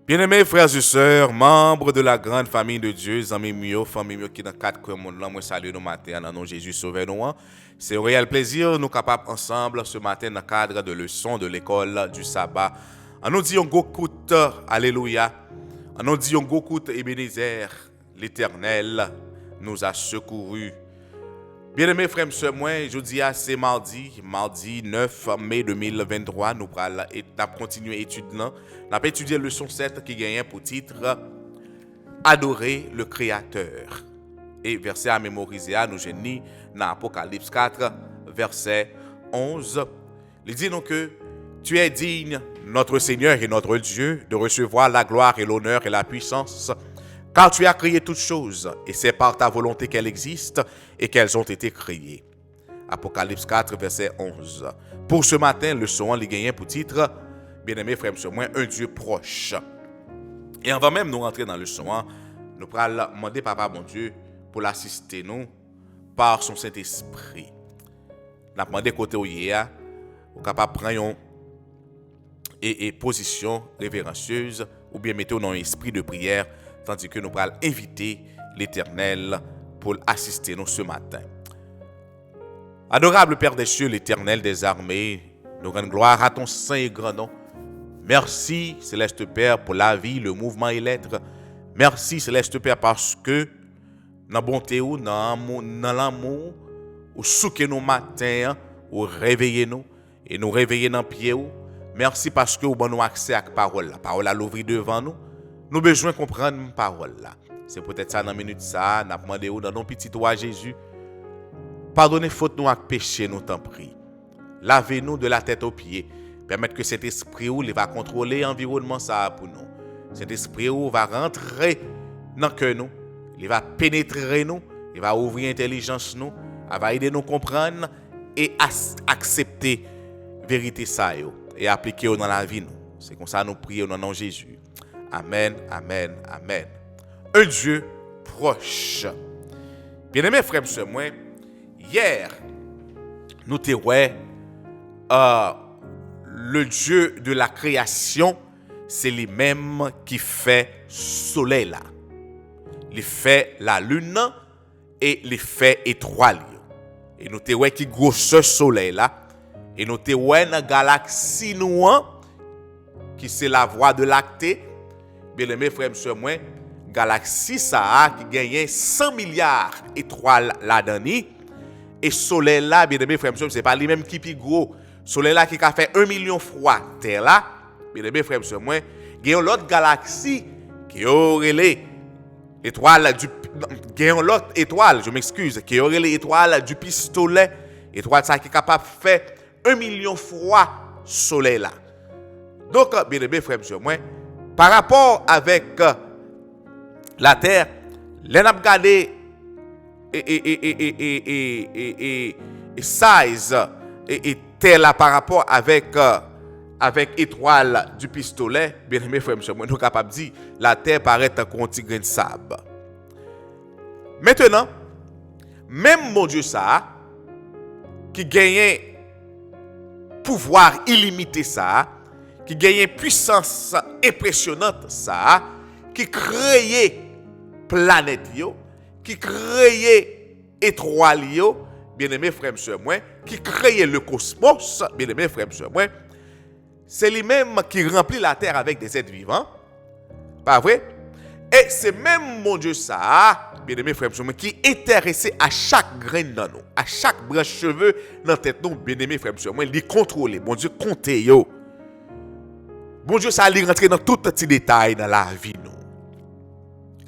Bien-aimés frères et sœurs, membres de la grande famille de Dieu, amis mieux, famille qui dans quatre coins monde là, moi salue nous matin dans nom Jésus sauveur nous. C'est un réel plaisir nous capables ensemble ce matin dans le cadre de leçon de l'école du sabbat. On nous dit un go coute, alléluia. On nous dit un go coute, Ebenezer, l'Éternel nous a secourus. Bien-aimés frères et sœurs, moi, je dis c'est mardi 9 mai 2023, nous allons continuer l'étude là. Nous allons étudier leçon 7 qui gagne pour titre Adorer le Créateur. Et verset à mémoriser, nous génie dans Apocalypse 4, verset 11. Il dit donc que tu es digne, notre Seigneur et notre Dieu, de recevoir la gloire et l'honneur et la puissance, car tu as créé toutes choses, et c'est par ta volonté qu'elles existent et qu'elles ont été créées. Apocalypse 4, verset 11. Pour ce matin, le son les gagnants pour titre, bien-aimé frère, moi, un Dieu proche. Et avant même nous rentrer dans le son, nous allons demander Papa, mon Dieu, pour l'assister nous par son Saint-Esprit. Nous allons demander côté où il est, ou capable de prendre et position révérencieuse, ou bien mettre dans un esprit de prière, tandis que nous allons inviter l'Éternel pour assister nous ce matin. Adorable Père des cieux, l'Éternel des armées, nous rendons gloire à ton saint et grand nom. Merci, Céleste Père, pour la vie, le mouvement et l'être. Merci, Céleste Père, parce que dans la bonté ou dans l'amour, ou souke nous matin, ou réveillez nous, et nous réveillez dans le pied. Merci parce que vous avez nous accès à la parole. La parole à l'ouvrir devant nous. Nous avons besoin de comprendre la parole. C'est peut-être ça dans la minute, ça. Nous avons demandé dans nos petits doigts, Jésus. Pardonnez faute nous avec péché, nous t'en prie. Lavez-nous de la tête aux pieds. Permettez que cet esprit où il va contrôler l'environnement ça pour nous. Cet esprit où va rentrer dans le cœur nous. Il va pénétrer nous. Il va ouvrir l'intelligence nous. Il va aider nous à comprendre et à accepter la vérité ça et appliquer dans la vie nous. C'est comme ça que nous prions dans le nom de Jésus. Amen, amen, amen. Un Dieu proche. Bien-aimés frères et sœurs, moi, hier, nous te ouais, le Dieu de la création, c'est lui-même qui fait soleil là. Il fait la lune et il fait étoile. Et nous te ouais qui gros ce soleil là. Et nous te ouais dans la galaxie noire, qui c'est la voie de Lactée. Bien aimé frère, monsieur, moi, galaxie ça qui gagne 100 milliards d'étoiles là-dedans. Et soleil là, bien aimé frère, monsieur, c'est pas lui-même qui est gros. Soleil là qui a fait 1 million fois Terre là, bien aimé frère, monsieur, moi, il y a l'autre galaxie qui aurait l'étoile du l'autre étoile, je m'excuse, qui aurait l'étoile du pistolet, étoile ça qui est capable de faire 1 million fois soleil là. Donc, bien aimé frère, monsieur, moi, par rapport avec la Terre, les n'a regardé et size et Terre là par rapport avec étoile du pistolet, bien aimé frère, monsieur, moi, nous capable de dire la Terre paraît un petit grain de sable. Maintenant, même mon Dieu ça, qui gagne pouvoir illimité ça, qui gagne puissance impressionnante ça, qui crée planète yo, qui crée étoile yo, bien-aimé frère monsieur moi, qui crée le cosmos, bien-aimé frère monsieur moi, c'est lui-même qui remplit la terre avec des êtres vivants. Pas vrai? Et c'est même mon Dieu ça, bien-aimé frère monsieur moi, qui est intéressé à chaque grain dans nous, à chaque branche cheveux dans tête nous, bien-aimé frère monsieur moi, il contrôle, bon Dieu compte yo. Bon Dieu, ça allait rentrer dans tout petit détail dans la vie, nous.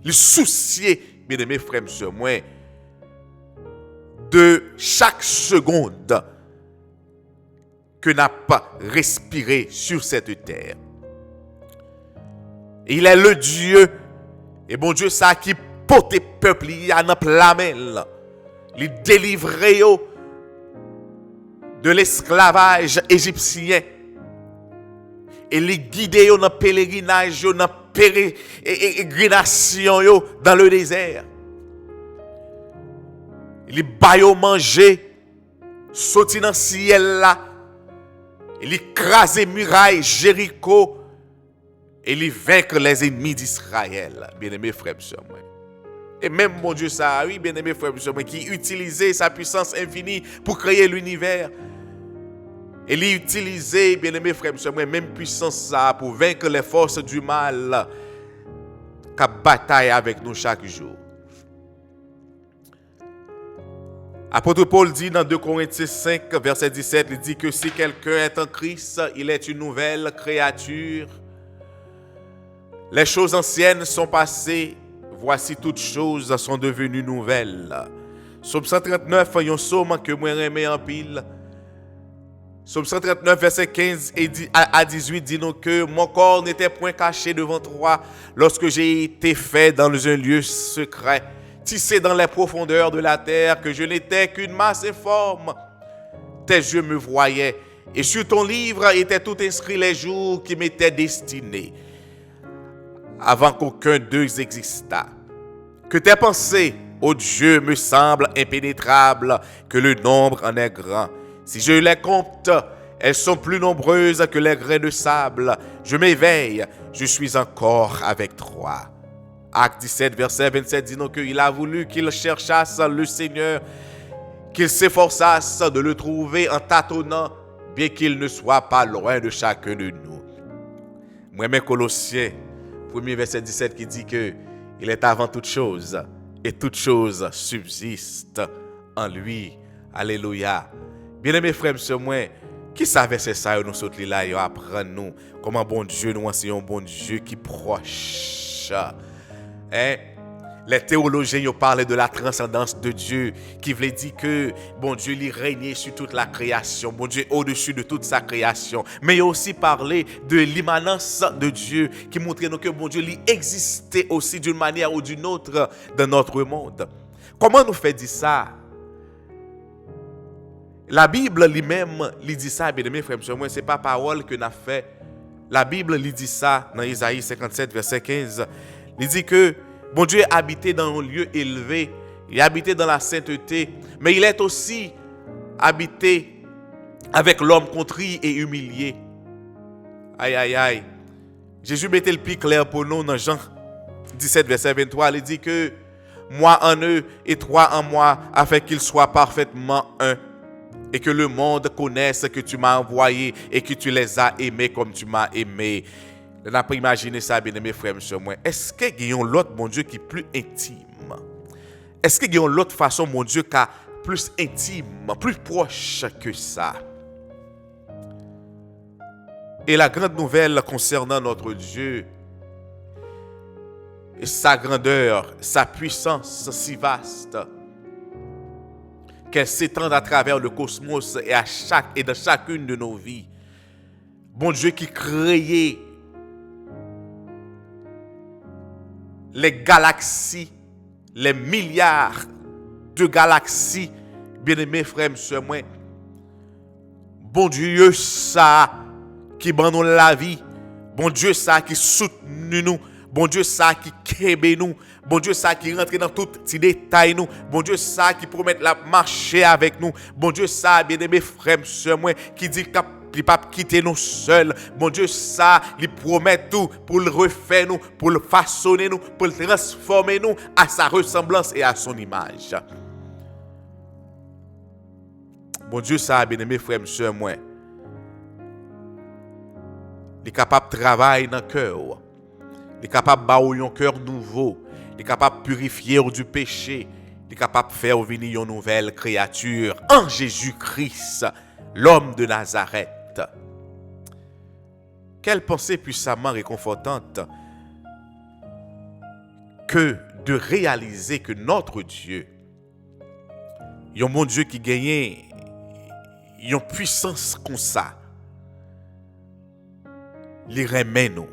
Le soucier, bien aimé frère, monsieur, moi, de chaque seconde que n'a pas respiré sur cette terre. Il est le Dieu, et bon Dieu, ça qui porte peuple, il y a dans la main, il délivre de l'esclavage égyptien. Et les guider dans le pèlerinage, dans la pérégrination dans le désert. Les baillons manger, sorti dans le ciel là. Il écrase murailles Jéricho Et il vaincre les ennemis d'Israël. Bien-aimés frères et sœurs. Et même mon Dieu, ça, oui, bien-aimés frères et sœurs, qui utilisait sa puissance infinie pour créer l'univers. Et il utilisait, bien-aimés frères et sœurs, même puissance ça pour vaincre les forces du mal qui bataille avec nous chaque jour. Apôtre Paul dit dans 2 Corinthiens 5, verset 17, il dit que si quelqu'un est en Christ, il est une nouvelle créature. Les choses anciennes sont passées, voici toutes choses sont devenues nouvelles. Psaume 139, un psaume que moi j'aime en pile. Psaume 139, verset 15 à 18 dit nous que mon corps n'était point caché devant toi lorsque j'ai été fait dans un lieu secret, tissé dans les profondeurs de la terre, que je n'étais qu'une masse informe. Tes yeux me voyaient, et sur ton livre étaient tout inscrits les jours qui m'étaient destinés, avant qu'aucun d'eux existât. Que tes pensées, ô Dieu, me semblent impénétrables, que le nombre en est grand. Si je les compte, elles sont plus nombreuses que les grains de sable. Je m'éveille, je suis encore avec toi. Acte 17, verset 27 dit donc qu'il a voulu qu'ils cherchassent le Seigneur, qu'ils s'efforçassent de le trouver en tâtonnant, bien qu'il ne soit pas loin de chacun de nous. Moi-même, Colossiens, 1er verset 17 qui dit que il est avant toute chose et toute chose subsiste en lui. Alléluia. Bien-aimés frères et sœurs, qui savait c'est ça, nous sommes là, et apprendre nous comment bon Dieu nous enseigne un bon Dieu qui proche. Les théologiens ont parlé de la transcendance de Dieu, qui voulait dire que bon Dieu lui régnait sur toute la création, bon Dieu au-dessus de toute sa création. Mais il a aussi parlé de l'immanence de Dieu, qui montrait nous que bon Dieu lui existait aussi d'une manière ou d'une autre dans notre monde. Comment nous fait dire ça? La Bible lui-même lui dit ça, bien aimés frères et sœurs, ce n'est pas parole que n'a fait. La Bible lui dit ça dans Isaïe 57, verset 15. Il dit que bon Dieu habitait dans un lieu élevé, il habitait dans la sainteté, mais il est aussi habité avec l'homme contrit et humilié. Aïe, aïe, aïe. Jésus mettait le plus clair pour nous dans Jean 17, verset 23. Il dit que moi en eux et toi en moi, afin qu'ils soient parfaitement un. Et que le monde connaisse que tu m'as envoyé et que tu les as aimés comme tu m'as aimé. On n'a pas imaginé ça, bien aimé frère, monsieur. Est-ce qu'il y a l'autre, mon Dieu, qui est plus intime? Est-ce qu'il y a l'autre façon, mon Dieu, qui est plus intime, plus proche que ça? Et la grande nouvelle concernant notre Dieu, et sa grandeur, sa puissance si vaste, qu'elle s'étende à travers le cosmos et dans chacune de nos vies. Bon Dieu qui créait les galaxies, les milliards de galaxies, bien-aimés frères et sœurs, bon Dieu ça qui ban nous la vie, bon Dieu ça qui soutient nous, bon Dieu ça qui kebe nous, bon Dieu ça qui rentre dans tout petit détail nous, bon Dieu ça qui promet la marcher avec nous, bon Dieu ça, bien-aimés frères et sœurs, qui dit qu'il ne pas quitter nous seuls. Bon Dieu, ça, il promet tout pour le refaire nous, pour le façonner nous, pour le transformer nous à sa ressemblance et à son image. Bon Dieu, ça, bien-aimés frères et sœurs, il est capable de travailler dans le cœur. Il est capable de bâtir un cœur nouveau. Il est capable de purifier du péché. Il est capable de faire venir une nouvelle créature en Jésus-Christ, l'homme de Nazareth. Quelle pensée puissamment réconfortante que de réaliser que notre Dieu, il y a un bon Dieu qui gagne une puissance comme ça. Il remet nous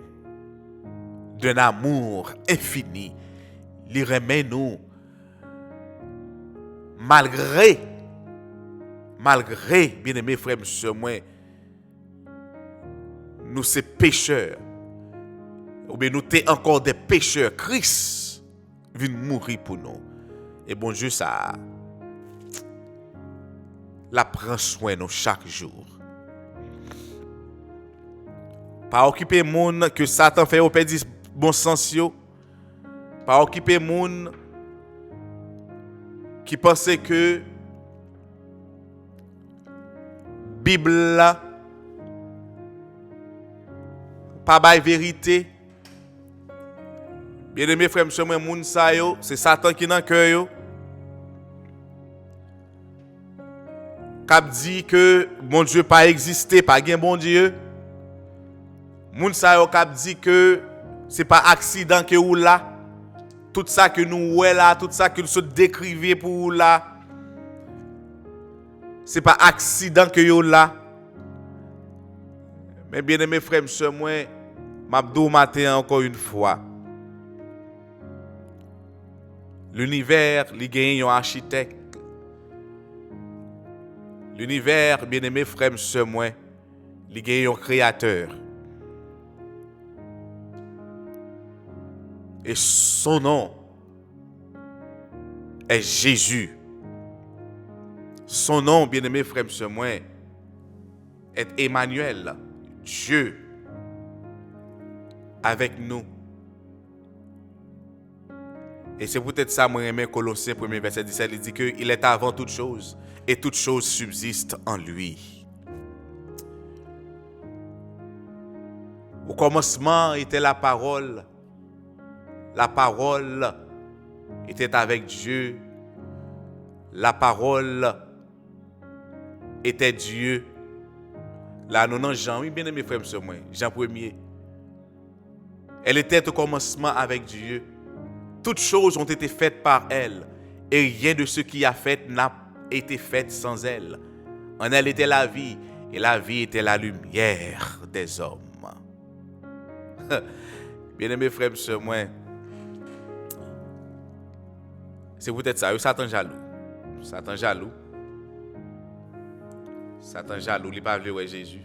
d'un amour infini. Il remet nous malgré, bien aimés frères et sœurs, nous sommes pécheurs, ou bien nous sommes encore des pécheurs. Christ vient mourir pour nous. Et bon Dieu, ça, la prend soin de nous chaque jour. Pas occuper monde que Satan fait au perdre bon sens yo. Pas occuper monde qui pensait que Bible là pas bail vérité. Bien-aimés frères, monsieur, moi moun sa yo, c'est Satan qui dans cœur yo. K'ap dit que mon Dieu pas existé, pas gen bon Dieu. Moun sa yo k'ap dit que c'est pas accident que ou là. Tout ça que nous ouais là, tout ça que nous se décrivez pour ou là. C'est pas accident que yo là. Mais bien aimé frère, monsieur, moi m'abdou matin encore une fois. L'univers, li gagne un architecte. L'univers, bien aimé frère, monsieur, moi, li gagne un créateur. Et son nom est Jésus. Son nom, bien aimé frère, monsieur, moi, est Emmanuel, Dieu avec nous. Et c'est peut-être ça, moi, j'aime Colossiens 1er verset 17, il dit qu'il est avant toute chose et toute chose subsiste en lui. Au commencement était la parole. La parole était avec Dieu. La parole était Dieu. Là, nous, non, Jean, oui, bien aimé frère, monsieur, moi, Jean 1er. Elle était au commencement avec Dieu. Toutes choses ont été faites par elle, et rien de ce qui a fait n'a été fait sans elle. En elle était la vie, et la vie était la lumière des hommes. Bien-aimés frères, monsieur, moi, c'est peut-être ça, Satan jaloux. Satan jaloux. Satan jaloux, il n'a pas voulu Jésus.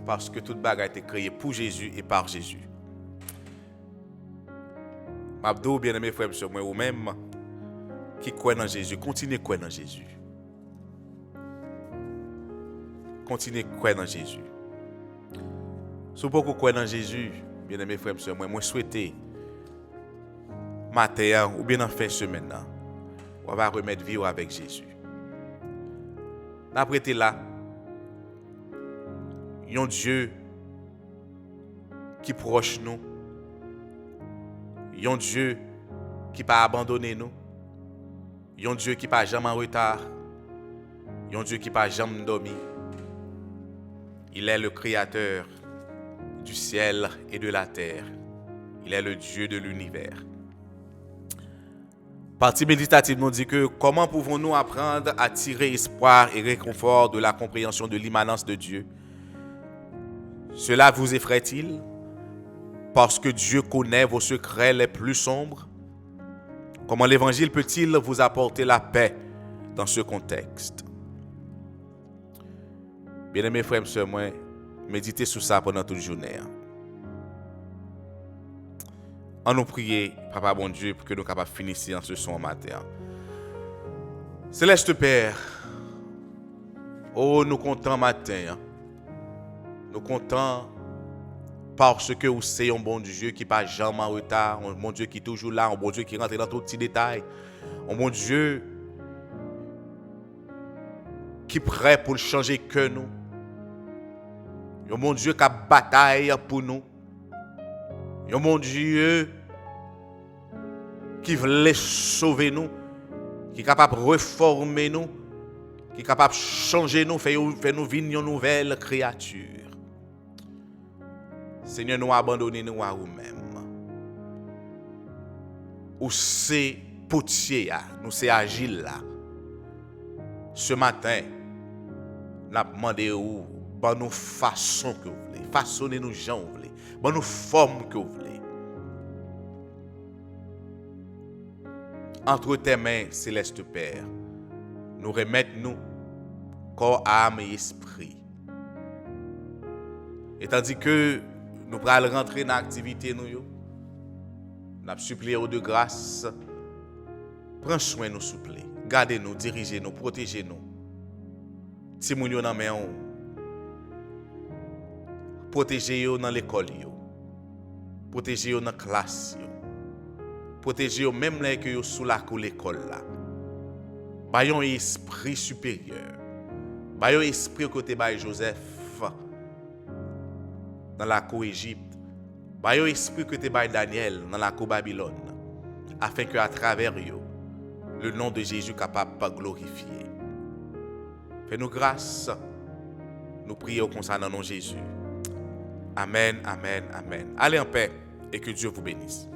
Parce que toute bagarre a été créée pour Jésus et par Jésus. M'abdou, bien-aimé frère, monsieur, moi, ou même qui croit dans Jésus, continuez à croire dans Jésus. Continuez à croire dans Jésus. Si vous croyez dans Jésus, bien-aimé frère, monsieur, moi, souhaitez matin ou bien en fin de semaine, on va remettre vie avec Jésus. Après là, il y a un Dieu qui proche nous. Il y a un Dieu qui n'a pas abandonné nous. Il y a un Dieu qui n'a pas jamais en retard. Il y a un Dieu qui n'a pas jamais dormi. Il est le créateur du ciel et de la terre. Il est le Dieu de l'univers. Partie méditative nous dit que comment pouvons-nous apprendre à tirer espoir et réconfort de la compréhension de l'immanence de Dieu? Cela vous effraie-t-il? Parce que Dieu connaît vos secrets les plus sombres? Comment l'Évangile peut-il vous apporter la paix dans ce contexte? Bien-aimés frères et sœurs, moi, méditez sur ça pendant toute journée. En nous prier, Papa bon Dieu, pour que nous soyons capables de finir en ce son matin. Céleste Père, oh, nous comptons matin. Nous comptons parce que vous êtes un bon Dieu qui n'est pas jamais en retard, un bon Dieu qui est toujours là, un bon Dieu qui rentre dans tous les petits détails, un bon Dieu qui est prêt pour changer que nous, un bon Dieu qui a bataille pour nous, un bon Dieu qui veut sauver nous, qui est capable de réformer nous, qui est capable de changer nous, faire nous vivre une nouvelle créature. Seigneur, nous abandonnons nous à nous-mêmes. Ou c'est potier, nous c'est agile là. Ce matin, nous avons demandé où, bon nous façon que vous voulez, façonnez nous gens vous voulez, bon nous forme que vous voulez. Entre tes mains, céleste Père, nous remettons corps, âme et esprit. Et tandis que nous allons rentrer dans l'activité, nous avons supplié de grâce. Prends soin de nous, s'il vous plaît. Gardez-nous, dirigez-nous, protégez-nous. Si nous sommes dans main, protéger yo dans l'école yo. Protéger yo dans la classe yo. Protéger yo même là que yo sous la cour l'école là. Ba yon esprit supérieur. Ba yon esprit côté ba Joseph dans la cour Égypte. Ba yon esprit côté ba Daniel dans la cour Babylone afin que à travers yo le nom de Jésus capable de glorifier. Fais-nous grâce. Nous prions comme ça dans le nom de Jésus. Amen, amen, amen. Allez en paix et que Dieu vous bénisse.